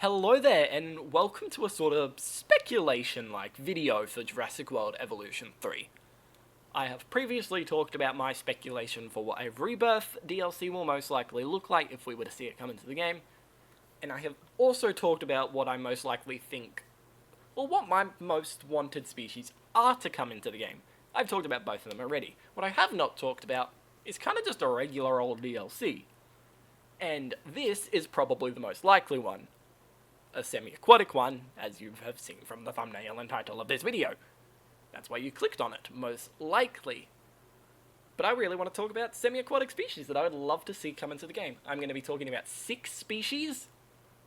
Hello there, and welcome to a sort of speculation-like video for Jurassic World Evolution 3. I have previously talked about my speculation for what a Rebirth DLC will most likely look like if we were to see it come into the game, and I have also talked about what I most likely think, or what my most wanted species are to come into the game. I've talked about both of them already. What I have not talked about is kind of just a regular old DLC, and this is probably the most likely one. A semi-aquatic one, as you have seen from the thumbnail and title of this video. That's why you clicked on it, most likely. But I really want to talk about semi-aquatic species that I would love to see come into the game. I'm going to be talking about 6 species,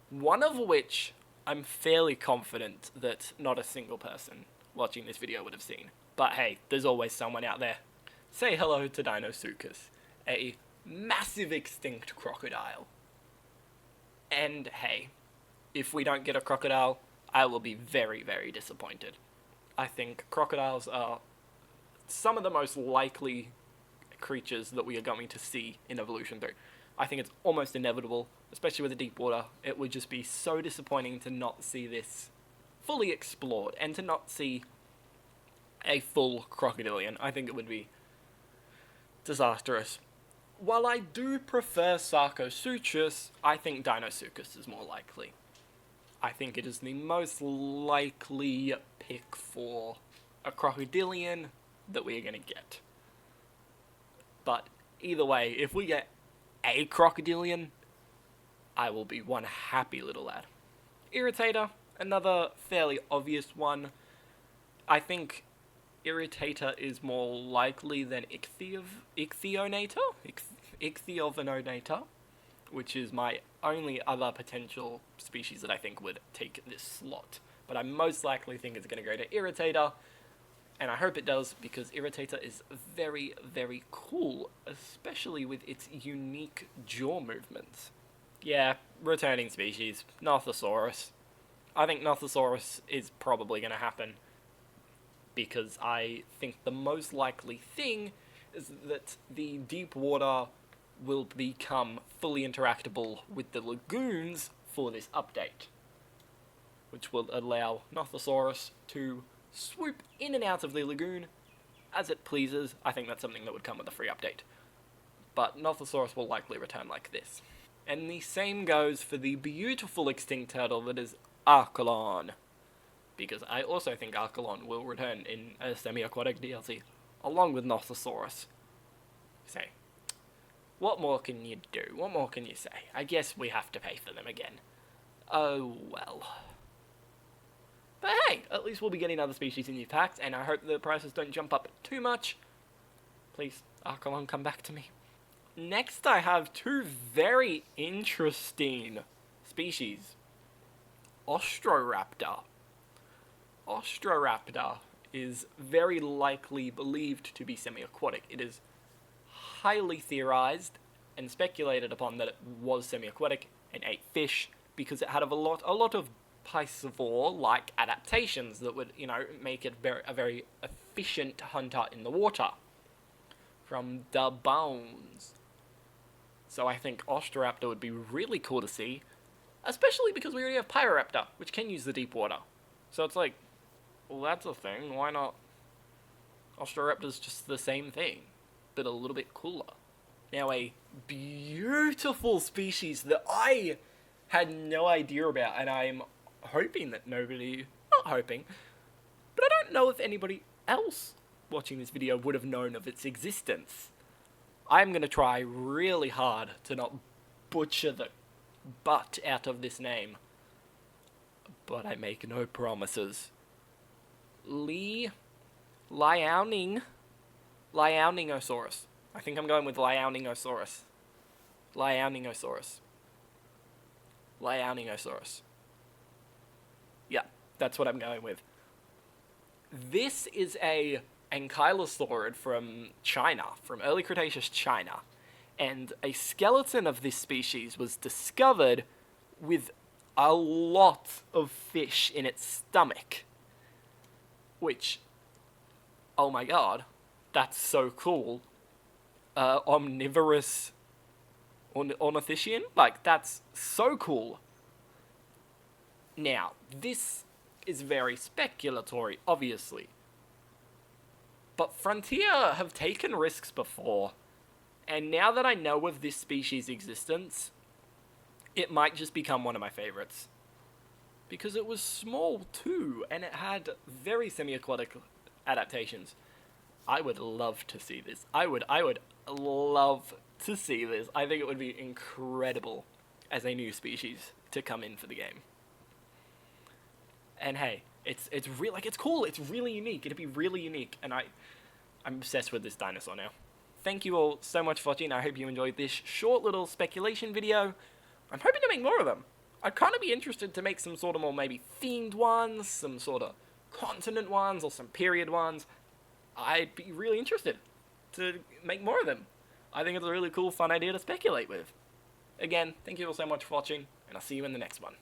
one of which I'm fairly confident that not a single person watching this video would have seen. But hey, there's always someone out there. Say hello to Dinosuchus, a massive extinct crocodile. And hey, if we don't get a crocodile, I will be very, very disappointed. I think crocodiles are some of the most likely creatures that we are going to see in Evolution 3. I think it's almost inevitable, especially with the deep water. It would just be so disappointing to not see this fully explored and to not see a full crocodilian. I think it would be disastrous. While I do prefer Sarcosuchus, I think Dinosuchus is more likely. I think it is the most likely pick for a crocodilian that we are going to get. But either way, if we get a crocodilian, I will be one happy little lad. Irritator, another fairly obvious one. I think Irritator is more likely than Ichthyonator, which is my only other potential species that I think would take this slot. But I most likely think it's going to go to Irritator, and I hope it does, because Irritator is very, very cool, especially with its unique jaw movements. Yeah, returning species, Nothosaurus. I think Nothosaurus is probably going to happen, because I think the most likely thing is that the deep water will become fully interactable with the lagoons for this update, which will allow Nothosaurus to swoop in and out of the lagoon as it pleases. I think that's something that would come with a free update. But Nothosaurus will likely return like this. And the same goes for the beautiful extinct turtle that is Archelon, because I also think Archelon will return in a semi-aquatic DLC, along with Nothosaurus. So, what more can you do? What more can you say? I guess we have to pay for them again. Oh well. But hey, at least we'll be getting other species in these packs, and I hope the prices don't jump up too much. Please, Archelon, come back to me. Next, I have 2 very interesting species. Ostroraptor. Ostroraptor is very likely believed to be semi-aquatic. It is highly theorized and speculated upon that it was semi-aquatic and ate fish because it had a lot of piscivore-like adaptations that would, make it a very efficient hunter in the water from the bones. So I think Ostroraptor would be really cool to see, especially because we already have Pyroraptor, which can use the deep water. So it's like, well, that's a thing. Why not? Ostroraptor's just the same thing, but a little bit cooler. Now, a beautiful species that I had no idea about, and I'm hoping that not hoping, but I don't know if anybody else watching this video would have known of its existence. I'm going to try really hard to not butcher the butt out of this name, but I make no promises. Liaoningosaurus. I think I'm going with Liaoningosaurus. Yeah, that's what I'm going with. This is a ankylosaurid from China, from early Cretaceous China, and a skeleton of this species was discovered with a lot of fish in its stomach, which, oh my god, that's so cool. Omnivorous ornithischian, like, that's so cool. Now, this is very speculatory, obviously. But Frontier have taken risks before, and now that I know of this species' existence, it might just become one of my favorites. Because it was small too, and it had very semi-aquatic adaptations. I would love to see this. I would love to see this. I think it would be incredible as a new species to come in for the game. And hey, it's real, like, it's cool. It's really unique. It'd be really unique, and I'm obsessed with this dinosaur now. Thank you all so much for watching. I hope you enjoyed this short little speculation video. I'm hoping to make more of them. I'd kind of be interested to make some sort of more maybe themed ones, some sort of continent ones, or some period ones. I'd be really interested to make more of them. I think it's a really cool, fun idea to speculate with. Again, thank you all so much for watching, and I'll see you in the next one.